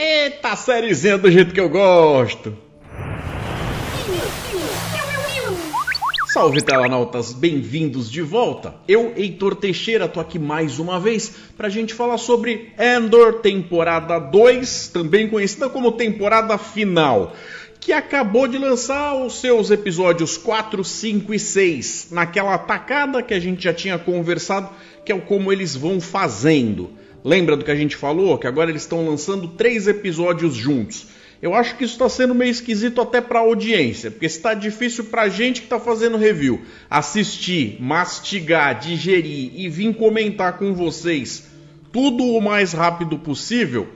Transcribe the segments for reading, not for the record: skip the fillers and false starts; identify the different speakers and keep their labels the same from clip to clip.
Speaker 1: Eita, sériezinha do jeito que eu gosto. Salve, telenautas, bem-vindos de volta. Eu, Heitor Teixeira, tô aqui mais uma vez pra gente falar sobre Andor, temporada 2, também conhecida como temporada final, que acabou de lançar os seus episódios 4, 5 e 6, naquela tacada que a gente já tinha conversado, que é o como eles vão fazendo. Lembra do que a gente falou? Que agora eles estão lançando 3 episódios juntos. Eu acho que isso está sendo meio esquisito até para a audiência, porque está difícil para a gente que está fazendo review assistir, mastigar, digerir e vir comentar com vocês tudo o mais rápido possível.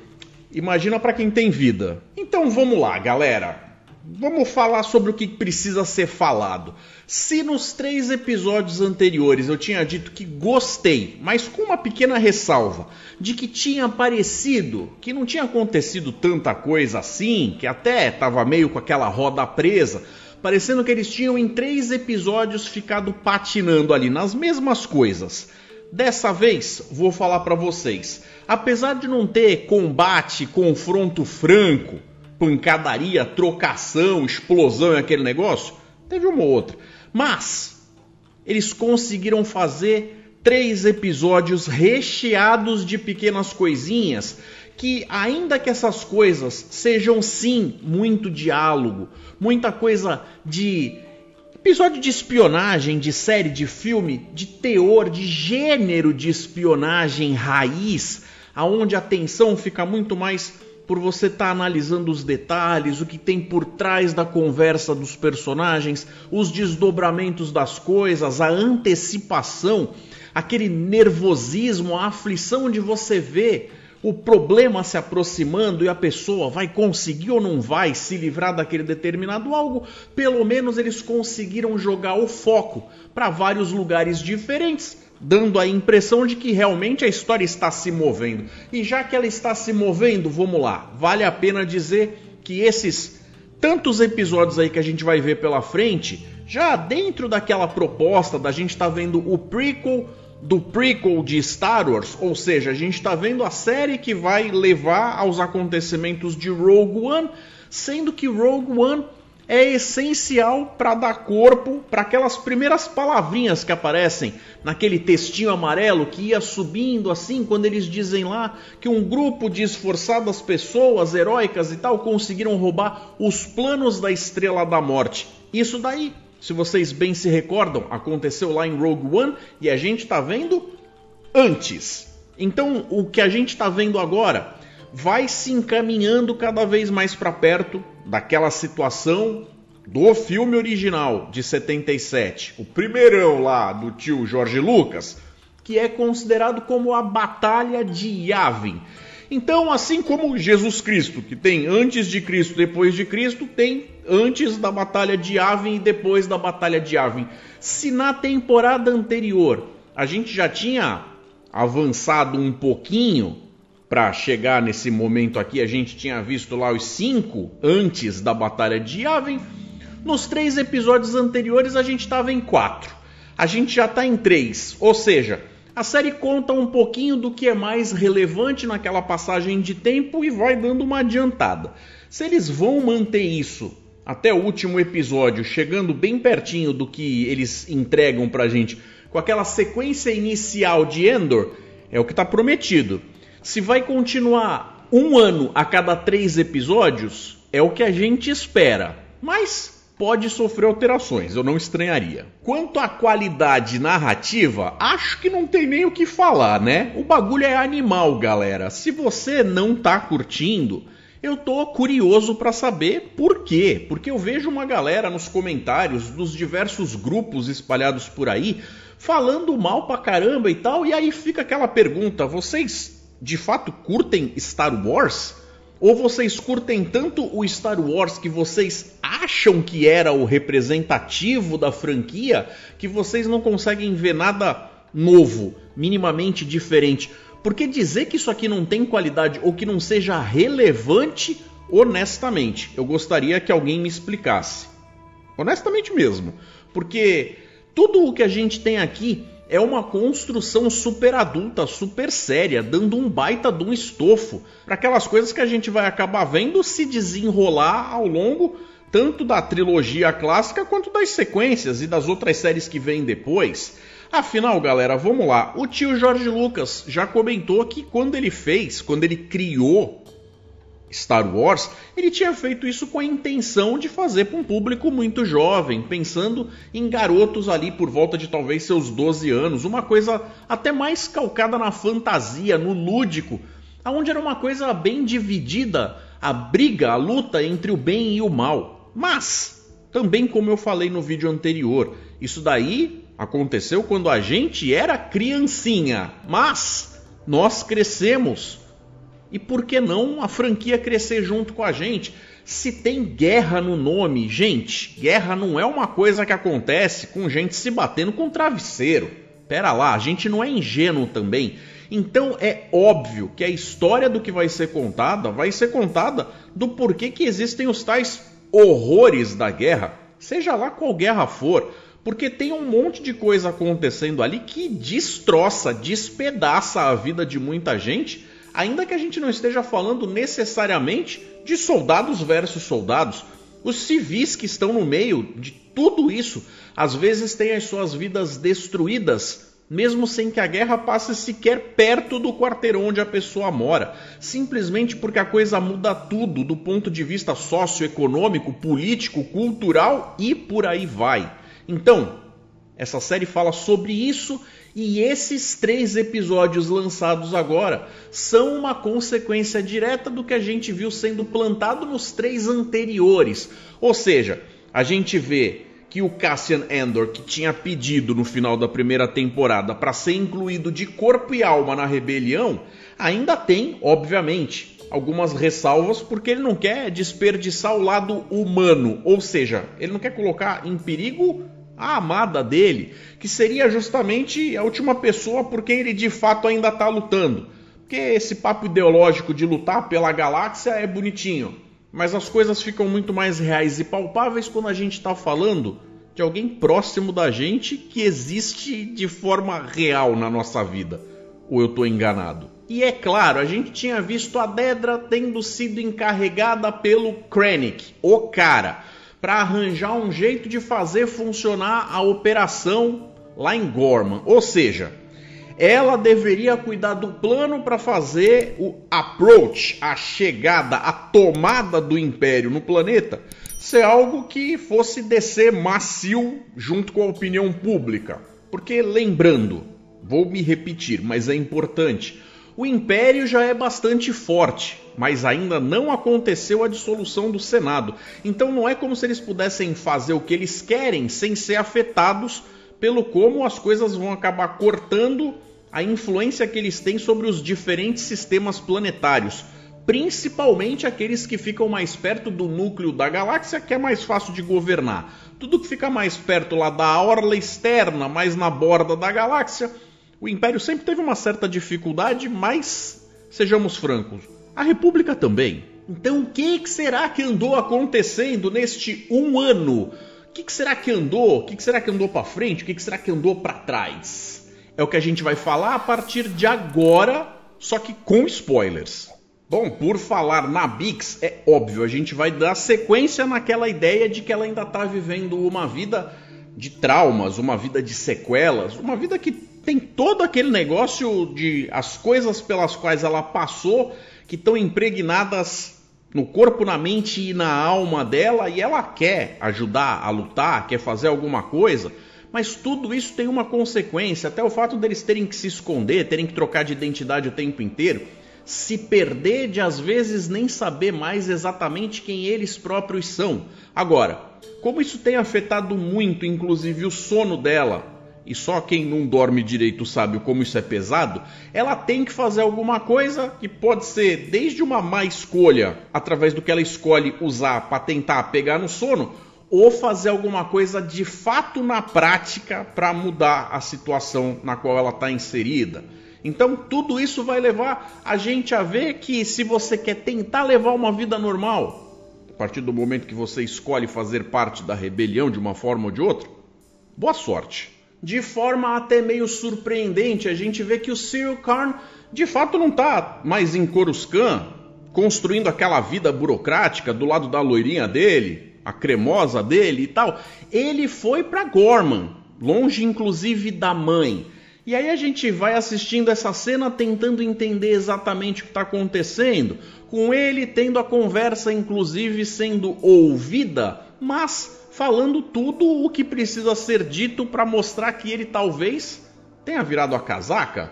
Speaker 1: Imagina para quem tem vida. Então vamos lá, galera. Vamos falar sobre o que precisa ser falado. Se nos 3 episódios anteriores eu tinha dito que gostei, mas com uma pequena ressalva, de que tinha parecido, que não tinha acontecido tanta coisa assim, que até estava meio com aquela roda presa, parecendo que eles tinham em 3 episódios ficado patinando ali nas mesmas coisas. Dessa vez, vou falar para vocês, apesar de não ter combate, confronto franco, pancadaria, trocação, explosão e aquele negócio, teve uma ou outra. Mas eles conseguiram fazer 3 episódios recheados de pequenas coisinhas que, ainda que essas coisas sejam sim muito diálogo, muita coisa de episódio de espionagem, de série, de filme, de teor, de gênero de espionagem raiz, aonde a tensão fica muito mais por você estar analisando os detalhes, o que tem por trás da conversa dos personagens, os desdobramentos das coisas, a antecipação, aquele nervosismo, a aflição de você ver o problema se aproximando e a pessoa vai conseguir ou não vai se livrar daquele determinado algo. Pelo menos eles conseguiram jogar o foco para vários lugares diferentes, dando a impressão de que realmente a história está se movendo. E já que ela está se movendo, vamos lá, vale a pena dizer que esses tantos episódios aí que a gente vai ver pela frente, já dentro daquela proposta da gente estar vendo o prequel do prequel de Star Wars, ou seja, a gente está vendo a série que vai levar aos acontecimentos de Rogue One, sendo que Rogue One é essencial para dar corpo para aquelas primeiras palavrinhas que aparecem naquele textinho amarelo que ia subindo assim, quando eles dizem lá que um grupo de esforçadas pessoas heróicas e tal conseguiram roubar os planos da Estrela da Morte. Isso daí, se vocês bem se recordam, aconteceu lá em Rogue One e a gente está vendo antes. Então o que a gente está vendo agora vai se encaminhando cada vez mais para perto daquela situação do filme original de 77, o primeirão lá do tio Jorge Lucas, que é considerado como a Batalha de Yavin. Então, assim como Jesus Cristo, que tem antes de Cristo, depois de Cristo, tem antes da Batalha de Yavin e depois da Batalha de Yavin. Se na temporada anterior a gente já tinha avançado um pouquinho para chegar nesse momento aqui, a gente tinha visto lá os 5 antes da Batalha de Yavin. Nos 3 episódios anteriores a gente estava em 4. A gente já está em 3. Ou seja, a série conta um pouquinho do que é mais relevante naquela passagem de tempo e vai dando uma adiantada. Se eles vão manter isso até o último episódio, chegando bem pertinho do que eles entregam pra gente, com aquela sequência inicial de Andor, é o que está prometido. Se vai continuar 1 ano a cada 3 episódios, é o que a gente espera. Mas pode sofrer alterações, eu não estranharia. Quanto à qualidade narrativa, acho que não tem nem o que falar, né? O bagulho é animal, galera. Se você não tá curtindo, eu tô curioso pra saber por quê. Porque eu vejo uma galera nos comentários dos diversos grupos espalhados por aí falando mal pra caramba e tal. E aí fica aquela pergunta, vocês de fato curtem Star Wars? Ou vocês curtem tanto o Star Wars que vocês acham que era o representativo da franquia, que vocês não conseguem ver nada novo, minimamente diferente? Porque dizer que isso aqui não tem qualidade ou que não seja relevante, honestamente, eu gostaria que alguém me explicasse. Honestamente mesmo. Porque tudo o que a gente tem aqui é uma construção super adulta, super séria, dando um baita de um estofo para aquelas coisas que a gente vai acabar vendo se desenrolar ao longo tanto da trilogia clássica quanto das sequências e das outras séries que vêm depois. Afinal, galera, vamos lá. O tio George Lucas já comentou que quando ele criou Star Wars, ele tinha feito isso com a intenção de fazer para um público muito jovem, pensando em garotos ali por volta de talvez seus 12 anos, uma coisa até mais calcada na fantasia, no lúdico, onde era uma coisa bem dividida, a briga, a luta entre o bem e o mal. Mas, também como eu falei no vídeo anterior, isso daí aconteceu quando a gente era criancinha, mas nós crescemos. E por que não a franquia crescer junto com a gente? Se tem guerra no nome, gente, guerra não é uma coisa que acontece com gente se batendo com travesseiro. Pera lá, a gente não é ingênuo também. Então é óbvio que a história do que vai ser contada do porquê que existem os tais horrores da guerra, seja lá qual guerra for. Porque tem um monte de coisa acontecendo ali que destroça, despedaça a vida de muita gente, ainda que a gente não esteja falando necessariamente de soldados versus soldados. Os civis que estão no meio de tudo isso, às vezes têm as suas vidas destruídas, mesmo sem que a guerra passe sequer perto do quarteirão onde a pessoa mora. Simplesmente porque a coisa muda tudo do ponto de vista socioeconômico, político, cultural e por aí vai. Então, essa série fala sobre isso e esses 3 episódios lançados agora são uma consequência direta do que a gente viu sendo plantado nos 3 anteriores. Ou seja, a gente vê que o Cassian Andor, que tinha pedido no final da primeira temporada para ser incluído de corpo e alma na rebelião, ainda tem, obviamente, algumas ressalvas porque ele não quer desperdiçar o lado humano. Ou seja, ele não quer colocar em perigo a amada dele, que seria justamente a última pessoa por quem ele de fato ainda está lutando. Porque esse papo ideológico de lutar pela galáxia é bonitinho, mas as coisas ficam muito mais reais e palpáveis quando a gente está falando de alguém próximo da gente que existe de forma real na nossa vida. Ou eu estou enganado? E é claro, a gente tinha visto a Dedra tendo sido encarregada pelo Krennic, o cara, para arranjar um jeito de fazer funcionar a operação lá em Gorman. Ou seja, ela deveria cuidar do plano para fazer o approach, a chegada, a tomada do Império no planeta, ser algo que fosse descer macio junto com a opinião pública. Porque lembrando, vou me repetir, mas é importante, o Império já é bastante forte, mas ainda não aconteceu a dissolução do Senado. Então não é como se eles pudessem fazer o que eles querem sem ser afetados pelo como as coisas vão acabar cortando a influência que eles têm sobre os diferentes sistemas planetários, principalmente aqueles que ficam mais perto do núcleo da galáxia, que é mais fácil de governar. Tudo que fica mais perto lá da orla externa, mais na borda da galáxia, o Império sempre teve uma certa dificuldade, mas sejamos francos, a República também. Então o que será que andou acontecendo neste 1 ano? O que será que andou? O que será que andou para frente? O que será que andou para trás? É o que a gente vai falar a partir de agora, só que com spoilers. Bom, por falar na Bix, é óbvio, a gente vai dar sequência naquela ideia de que ela ainda está vivendo uma vida de traumas, uma vida de sequelas, uma vida que tem todo aquele negócio de as coisas pelas quais ela passou, que estão impregnadas no corpo, na mente e na alma dela, e ela quer ajudar a lutar, quer fazer alguma coisa, mas tudo isso tem uma consequência, até o fato deles terem que se esconder, terem que trocar de identidade o tempo inteiro, se perder de às vezes nem saber mais exatamente quem eles próprios são. Agora, como isso tem afetado muito, inclusive o sono dela, e só quem não dorme direito sabe como isso é pesado, ela tem que fazer alguma coisa que pode ser desde uma má escolha, através do que ela escolhe usar para tentar pegar no sono, ou fazer alguma coisa de fato na prática para mudar a situação na qual ela está inserida. Então tudo isso vai levar a gente a ver que se você quer tentar levar uma vida normal, a partir do momento que você escolhe fazer parte da rebelião de uma forma ou de outra, boa sorte. de forma até meio surpreendente. A gente vê que o Cyril Karn de fato não está mais em Coruscant, construindo aquela vida burocrática do lado da loirinha dele, a cremosa dele e tal. Ele foi para Gorman, longe inclusive da mãe. E aí a gente vai assistindo essa cena tentando entender exatamente o que está acontecendo, com ele tendo a conversa inclusive sendo ouvida, mas falando tudo o que precisa ser dito para mostrar que ele talvez tenha virado a casaca.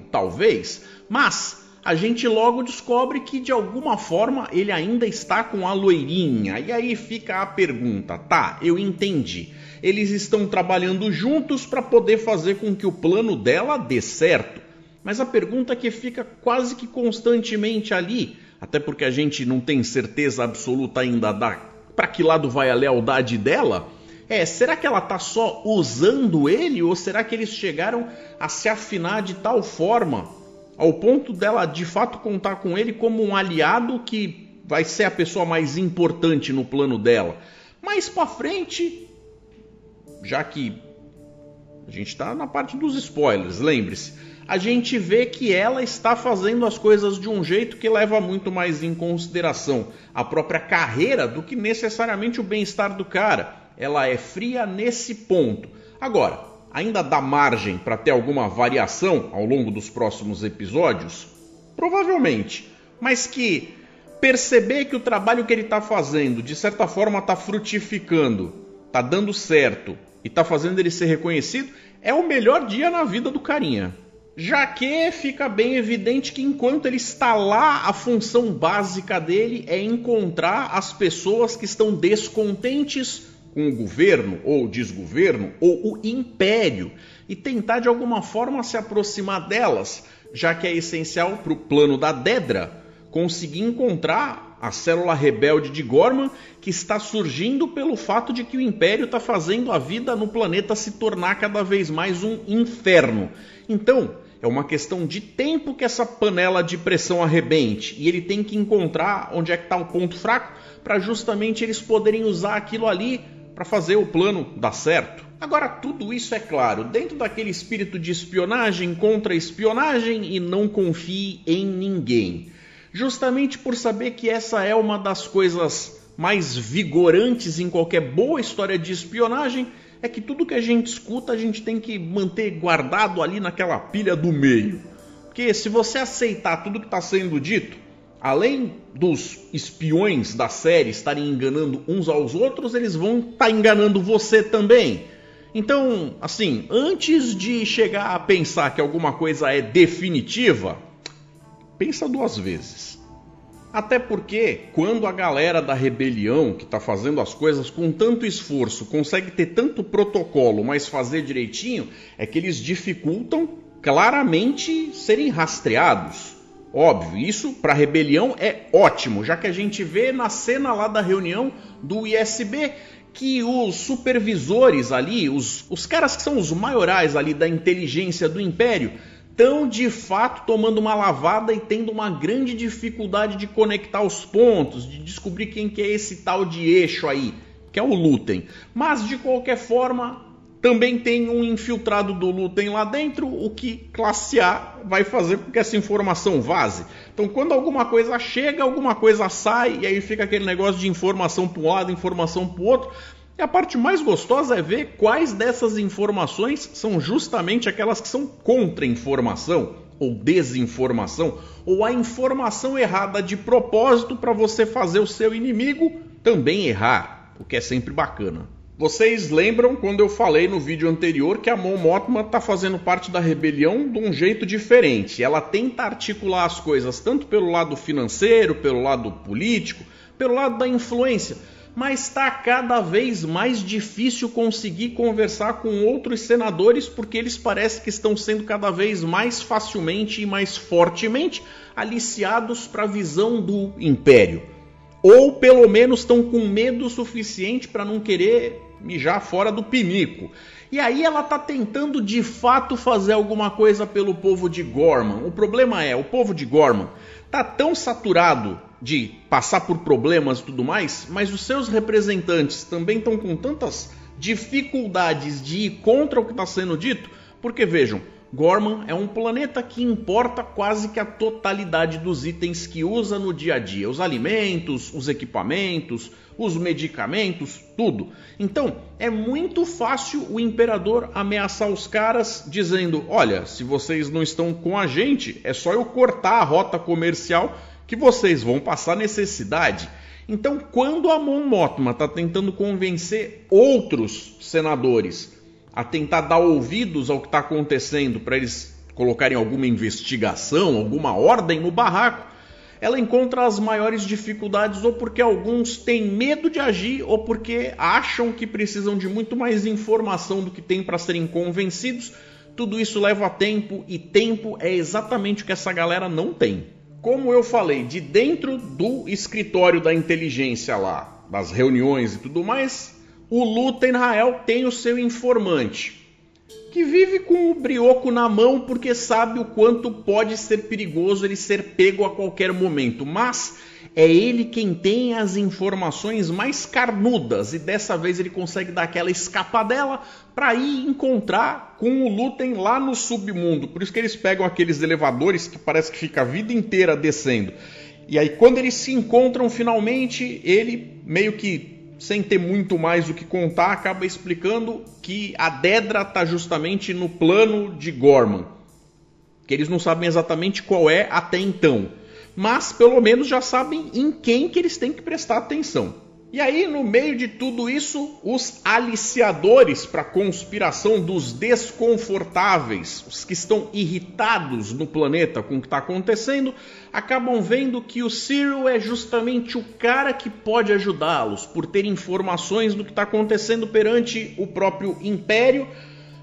Speaker 1: Talvez, mas a gente logo descobre que de alguma forma ele ainda está com a loirinha. E aí fica a pergunta, tá, eu entendi. Eles estão trabalhando juntos para poder fazer com que o plano dela dê certo. Mas a pergunta que fica quase que constantemente ali, até porque a gente não tem certeza absoluta ainda para que lado vai a lealdade dela, será que ela está só usando ele ou será que eles chegaram a se afinar de tal forma ao ponto dela de fato contar com ele como um aliado que vai ser a pessoa mais importante no plano dela? Mais para frente, já que a gente está na parte dos spoilers, lembre-se, a gente vê que ela está fazendo as coisas de um jeito que leva muito mais em consideração a própria carreira do que necessariamente o bem-estar do cara. Ela é fria nesse ponto. Agora, ainda dá margem para ter alguma variação ao longo dos próximos episódios? Provavelmente, mas que perceber que o trabalho que ele está fazendo de certa forma está frutificando, está dando certo e está fazendo ele ser reconhecido, é o melhor dia na vida do carinha. Já que fica bem evidente que enquanto ele está lá, a função básica dele é encontrar as pessoas que estão descontentes com o governo, ou desgoverno, ou o império, e tentar de alguma forma se aproximar delas, já que é essencial para o plano da Dedra conseguir encontrar a célula rebelde de Gorman, que está surgindo pelo fato de que o Império está fazendo a vida no planeta se tornar cada vez mais um inferno. Então, é uma questão de tempo que essa panela de pressão arrebente, e ele tem que encontrar onde é que está o ponto fraco, para justamente eles poderem usar aquilo ali para fazer o plano dar certo. Agora, tudo isso é claro, dentro daquele espírito de espionagem contra espionagem e não confie em ninguém. Justamente por saber que essa é uma das coisas mais vigorantes em qualquer boa história de espionagem, é que tudo que a gente escuta a gente tem que manter guardado ali naquela pilha do meio. Porque se você aceitar tudo que está sendo dito, além dos espiões da série estarem enganando uns aos outros, eles vão estar enganando você também. Então, assim, antes de chegar a pensar que alguma coisa é definitiva, pensa duas vezes. Até porque, quando a galera da rebelião, que está fazendo as coisas com tanto esforço, consegue ter tanto protocolo, mas fazer direitinho, é que eles dificultam claramente serem rastreados. Óbvio, isso para a rebelião é ótimo, já que a gente vê na cena lá da reunião do ISB que os supervisores ali, os caras que são os maiorais ali da inteligência do Império, estão de fato tomando uma lavada e tendo uma grande dificuldade de conectar os pontos, de descobrir quem que é esse tal de eixo aí, que é o Lúten. Mas de qualquer forma, também tem um infiltrado do Lúten lá dentro, o que classe A vai fazer com que essa informação vaze. Então quando alguma coisa chega, alguma coisa sai, e aí fica aquele negócio de informação para um lado, informação para o outro. E a parte mais gostosa é ver quais dessas informações são justamente aquelas que são contra-informação, ou desinformação, ou a informação errada de propósito para você fazer o seu inimigo também errar, o que é sempre bacana. Vocês lembram quando eu falei no vídeo anterior que a Mon Mothma está fazendo parte da rebelião de um jeito diferente. Ela tenta articular as coisas tanto pelo lado financeiro, pelo lado político, pelo lado da influência. Mas está cada vez mais difícil conseguir conversar com outros senadores porque eles parecem que estão sendo cada vez mais facilmente e mais fortemente aliciados para a visão do Império. Ou pelo menos estão com medo suficiente para não querer mijar fora do pinico. E aí ela está tentando de fato fazer alguma coisa pelo povo de Gorman. O problema é, o povo de Gorman está tão saturado de passar por problemas e tudo mais, mas os seus representantes também estão com tantas dificuldades de ir contra o que está sendo dito, porque vejam, Gorman é um planeta que importa quase que a totalidade dos itens que usa no dia a dia. Os alimentos, os equipamentos, os medicamentos, tudo. Então, é muito fácil o Imperador ameaçar os caras dizendo: olha, se vocês não estão com a gente, é só eu cortar a rota comercial que vocês vão passar necessidade. Então, quando a Mon Mothma está tentando convencer outros senadores a tentar dar ouvidos ao que está acontecendo para eles colocarem alguma investigação, alguma ordem no barraco, ela encontra as maiores dificuldades, ou porque alguns têm medo de agir, ou porque acham que precisam de muito mais informação do que tem para serem convencidos. Tudo isso leva tempo, e tempo é exatamente o que essa galera não tem. Como eu falei, de dentro do escritório da inteligência lá, das reuniões e tudo mais, o Luthen Rael tem o seu informante, que vive com o brioco na mão porque sabe o quanto pode ser perigoso ele ser pego a qualquer momento. Mas é ele quem tem as informações mais carnudas, e dessa vez ele consegue dar aquela escapadela para ir encontrar com o Luthen lá no submundo. Por isso que eles pegam aqueles elevadores que parece que fica a vida inteira descendo. E aí quando eles se encontram finalmente, ele meio que, sem ter muito mais o que contar, acaba explicando que a Dedra está justamente no plano de Gorman, que eles não sabem exatamente qual é até então, mas pelo menos já sabem em quem que eles têm que prestar atenção. E aí, no meio de tudo isso, os aliciadores para a conspiração dos desconfortáveis, os que estão irritados no planeta com o que está acontecendo, acabam vendo que o Cyril é justamente o cara que pode ajudá-los, por ter informações do que está acontecendo perante o próprio Império,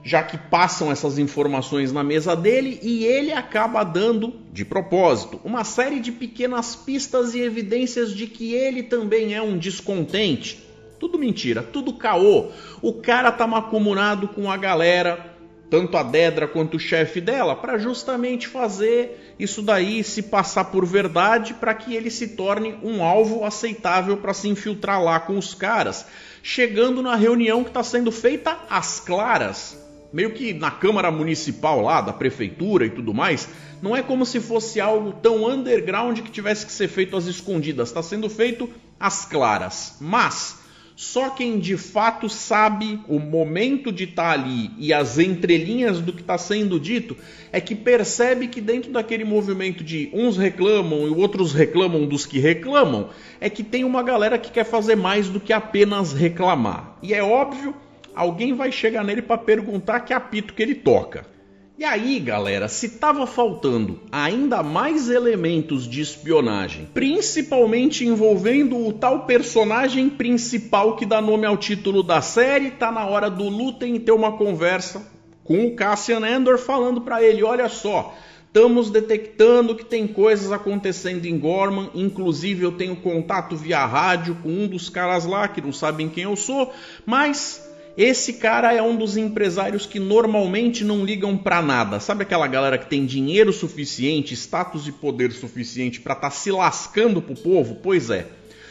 Speaker 1: já que passam essas informações na mesa dele, e ele acaba dando, de propósito, uma série de pequenas pistas e evidências de que ele também é um descontente. Tudo mentira, tudo caô. O cara tá macumunado com a galera, tanto a Dedra quanto o chefe dela, para justamente fazer isso daí se passar por verdade, para que ele se torne um alvo aceitável para se infiltrar lá com os caras, chegando na reunião que está sendo feita às claras, meio que na Câmara Municipal lá, da Prefeitura e tudo mais. Não é como se fosse algo tão underground que tivesse que ser feito às escondidas, está sendo feito às claras. Mas só quem de fato sabe o momento de estar ali e as entrelinhas do que está sendo dito é que percebe que dentro daquele movimento de uns reclamam e outros reclamam dos que reclamam, é que tem uma galera que quer fazer mais do que apenas reclamar. E é óbvio, alguém vai chegar nele para perguntar que apito que ele toca. E aí, galera, se tava faltando ainda mais elementos de espionagem, principalmente envolvendo o tal personagem principal que dá nome ao título da série, tá na hora do Luthen ter uma conversa com o Cassian Andor, falando para ele: olha só, estamos detectando que tem coisas acontecendo em Gorman, inclusive eu tenho contato via rádio com um dos caras lá que não sabem quem eu sou, mas esse cara é um dos empresários que normalmente não ligam pra nada. Sabe aquela galera que tem dinheiro suficiente, status e poder suficiente pra estar se lascando pro povo? Pois é.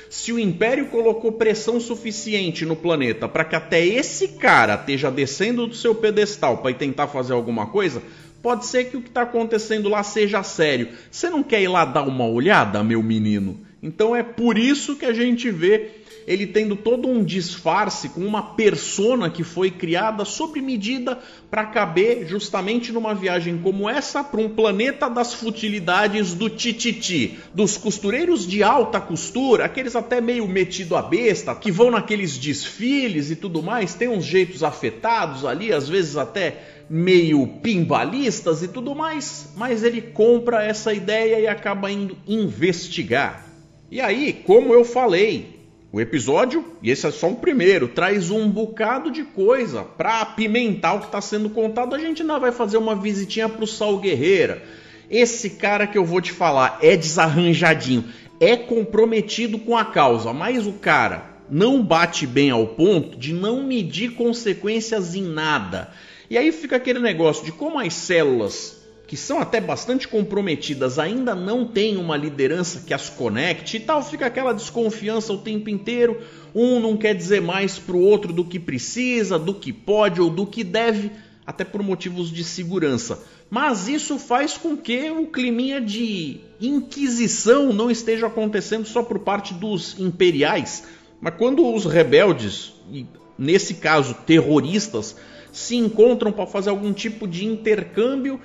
Speaker 1: Se o Império colocou pressão suficiente no planeta para que até esse cara esteja descendo do seu pedestal para tentar fazer alguma coisa, pode ser que o que está acontecendo lá seja sério. Você não quer ir lá dar uma olhada, meu menino? Então é por isso que a gente vê ele tendo todo um disfarce com uma persona que foi criada sob medida para caber justamente numa viagem como essa para um planeta das futilidades do tititi, dos costureiros de alta costura, aqueles até meio metido a besta, que vão naqueles desfiles e tudo mais, tem uns jeitos afetados ali, às vezes até meio pimbalistas e tudo mais, mas ele compra essa ideia e acaba indo investigar. E aí, como eu falei, o episódio, e esse é só o primeiro, traz um bocado de coisa para apimentar o que está sendo contado. A gente ainda vai fazer uma visitinha pro Saul Guerreira. Esse cara que eu vou te falar é desarranjadinho, é comprometido com a causa, mas o cara não bate bem ao ponto de não medir consequências em nada. E aí fica aquele negócio de como as células que são até bastante comprometidas, ainda não têm uma liderança que as conecte e tal, fica aquela desconfiança o tempo inteiro, um não quer dizer mais pro outro do que precisa, do que pode ou do que deve, até por motivos de segurança. Mas isso faz com que o climinha de inquisição não esteja acontecendo só por parte dos imperiais, mas quando os rebeldes, e nesse caso terroristas, se encontram para fazer algum tipo de intercâmbio,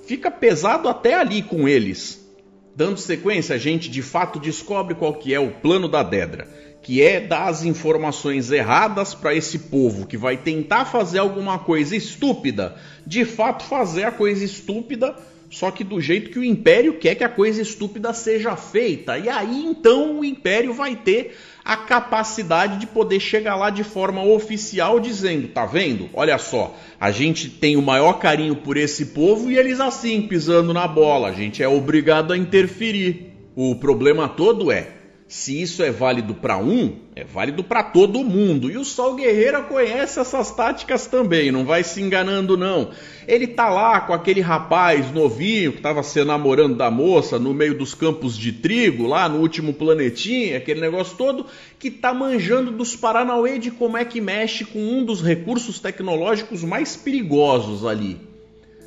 Speaker 1: fica pesado até ali com eles. Dando sequência, a gente de fato descobre qual que é o plano da Dedra, que é dar as informações erradas para esse povo que vai tentar fazer alguma coisa estúpida, de fato fazer a coisa estúpida, só que do jeito que o Império quer que a coisa estúpida seja feita. E aí então o Império vai ter a capacidade de poder chegar lá de forma oficial dizendo, tá vendo? Olha só, a gente tem o maior carinho por esse povo e eles assim, pisando na bola, a gente é obrigado a interferir. O problema todo é, se isso é válido para um, é válido para todo mundo. E o Sol Guerreira conhece essas táticas também, não vai se enganando não. Ele tá lá com aquele rapaz novinho que estava se namorando da moça no meio dos campos de trigo, lá no último planetinha, aquele negócio todo, que tá manjando dos paranauê de como é que mexe com um dos recursos tecnológicos mais perigosos ali.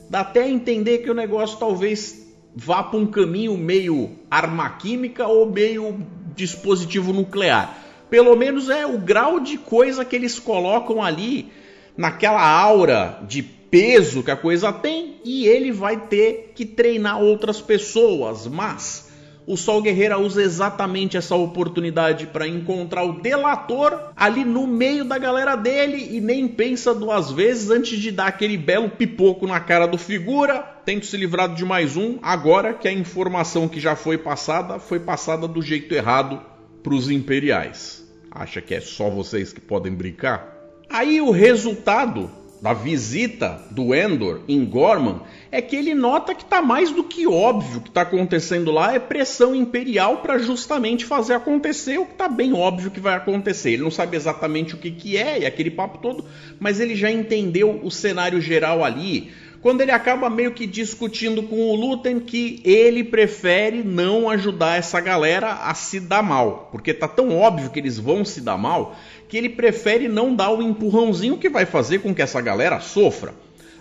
Speaker 1: Dá até a entender que o negócio talvez vá para um caminho meio arma química ou meio dispositivo nuclear. Pelo menos é o grau de coisa que eles colocam ali naquela aura de peso que a coisa tem, e ele vai ter que treinar outras pessoas. Mas o Sol Guerreira usa exatamente essa oportunidade para encontrar o delator ali no meio da galera dele e nem pensa duas vezes antes de dar aquele belo pipoco na cara do figura. Tento se livrar de mais um, agora que a informação que já foi passada do jeito errado para os imperiais. Acha que é só vocês que podem brincar? Aí o resultado da visita do Endor em Gorman é que ele nota que está mais do que óbvio que está acontecendo lá é pressão imperial para justamente fazer acontecer o que está bem óbvio que vai acontecer. Ele não sabe exatamente o que é e aquele papo todo, mas ele já entendeu o cenário geral ali, quando ele acaba meio que discutindo com o Luthen que ele prefere não ajudar essa galera a se dar mal, porque tá tão óbvio que eles vão se dar mal, que ele prefere não dar o empurrãozinho que vai fazer com que essa galera sofra.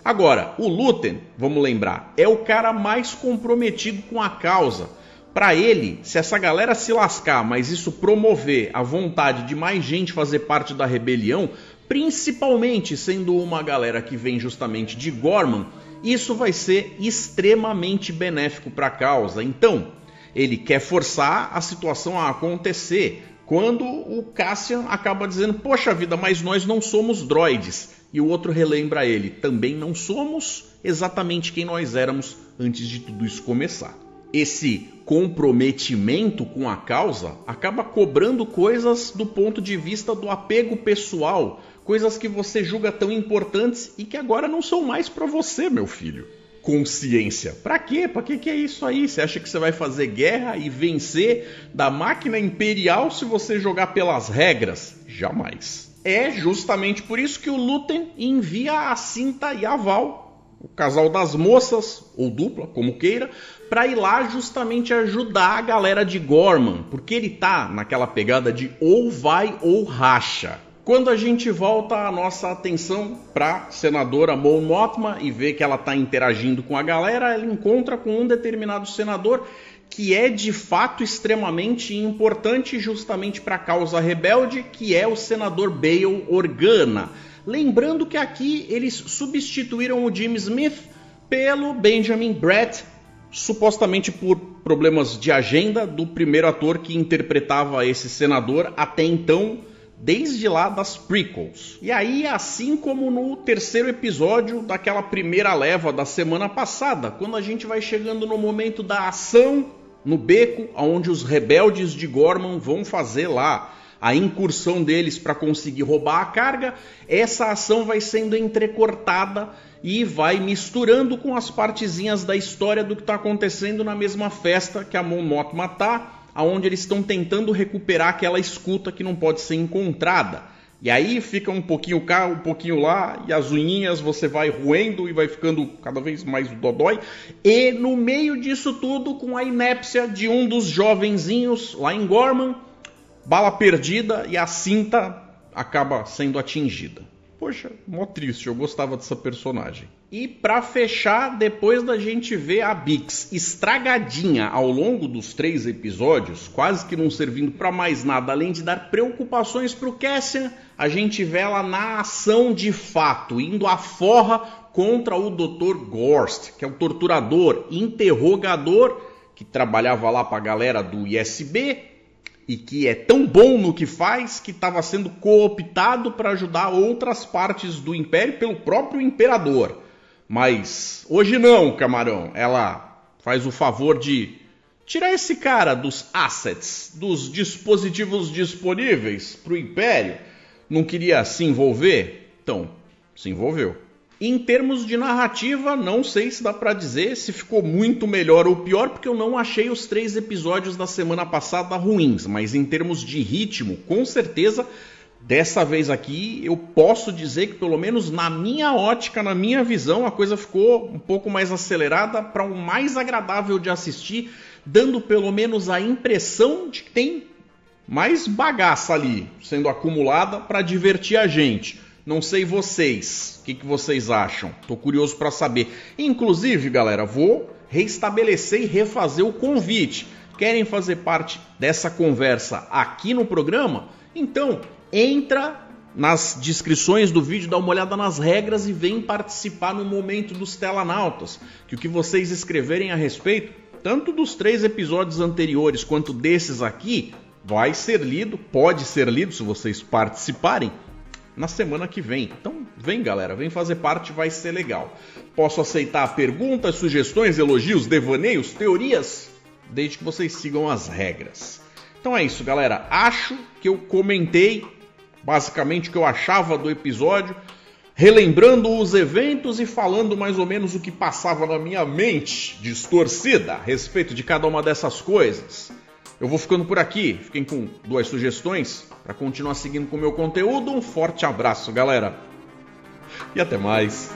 Speaker 1: Agora, o Luthen, vamos lembrar, é o cara mais comprometido com a causa. Para ele, se essa galera se lascar, mas isso promover a vontade de mais gente fazer parte da rebelião, principalmente sendo uma galera que vem justamente de Gorman, isso vai ser extremamente benéfico para a causa. Então, ele quer forçar a situação a acontecer, quando o Cassian acaba dizendo, poxa vida, mas nós não somos droides. E o outro relembra ele, também não somos exatamente quem nós éramos antes de tudo isso começar. Esse comprometimento com a causa acaba cobrando coisas do ponto de vista do apego pessoal, coisas que você julga tão importantes e que agora não são mais para você, meu filho. Consciência. Pra quê? Pra que é isso aí? Você acha que você vai fazer guerra e vencer da máquina imperial se você jogar pelas regras? Jamais. É justamente por isso que o Luthen envia a Cinta e a Val, o casal das moças, ou dupla, como queira, para ir lá justamente ajudar a galera de Gorman, porque ele tá naquela pegada de ou vai ou racha. Quando a gente volta a nossa atenção para a senadora Mon Mothma e vê que ela está interagindo com a galera, ela encontra com um determinado senador que é de fato extremamente importante justamente para a causa rebelde, que é o senador Bail Organa. Lembrando que aqui eles substituíram o Jim Smith pelo Benjamin Bratt, supostamente por problemas de agenda do primeiro ator que interpretava esse senador até então, desde lá das prequels. E aí, assim como no terceiro episódio daquela primeira leva da semana passada, quando a gente vai chegando no momento da ação no beco, onde os rebeldes de Gorman vão fazer lá a incursão deles para conseguir roubar a carga, essa ação vai sendo entrecortada e vai misturando com as partezinhas da história do que está acontecendo na mesma festa que a Mon Mothma tá, onde eles estão tentando recuperar aquela escuta que não pode ser encontrada. E aí fica um pouquinho cá, um pouquinho lá, e as unhinhas você vai roendo e vai ficando cada vez mais dodói. E no meio disso tudo, com a inépcia de um dos jovenzinhos lá em Gorman, bala perdida e a cinta acaba sendo atingida. Poxa, mó triste, eu gostava dessa personagem. E pra fechar, depois da gente ver a Bix estragadinha ao longo dos 3 episódios, quase que não servindo pra mais nada, além de dar preocupações pro Cassian, a gente vê ela na ação de fato, indo à forra contra o Dr. Gorst, que é o torturador, interrogador, que trabalhava lá pra galera do ISB, e que é tão bom no que faz que estava sendo cooptado para ajudar outras partes do Império pelo próprio Imperador. Mas hoje não, camarão. Ela faz o favor de tirar esse cara dos assets, dos dispositivos disponíveis para o Império. Não queria se envolver? Então, se envolveu. Em termos de narrativa, não sei se dá pra dizer se ficou muito melhor ou pior, porque eu não achei os 3 episódios da semana passada ruins, mas em termos de ritmo, com certeza, dessa vez aqui, eu posso dizer que pelo menos na minha ótica, na minha visão, a coisa ficou um pouco mais acelerada para um mais agradável de assistir, dando pelo menos a impressão de que tem mais bagaça ali sendo acumulada para divertir a gente. Não sei vocês, o que vocês acham? Tô curioso para saber. Inclusive, galera, vou reestabelecer e refazer o convite. Querem fazer parte dessa conversa aqui no programa? Então, entra nas descrições do vídeo, dá uma olhada nas regras e vem participar no momento dos Telanautas. Que o que vocês escreverem a respeito, tanto dos 3 episódios anteriores quanto desses aqui, vai ser lido, pode ser lido se vocês participarem, na semana que vem. Então vem, galera, vem fazer parte, vai ser legal. Posso aceitar perguntas, sugestões, elogios, devaneios, teorias, desde que vocês sigam as regras. Então é isso, galera. Acho que eu comentei basicamente o que eu achava do episódio, relembrando os eventos e falando mais ou menos o que passava na minha mente distorcida a respeito de cada uma dessas coisas. Eu vou ficando por aqui. Fiquem com 2 sugestões para continuar seguindo com o meu conteúdo. Um forte abraço, galera. E até mais.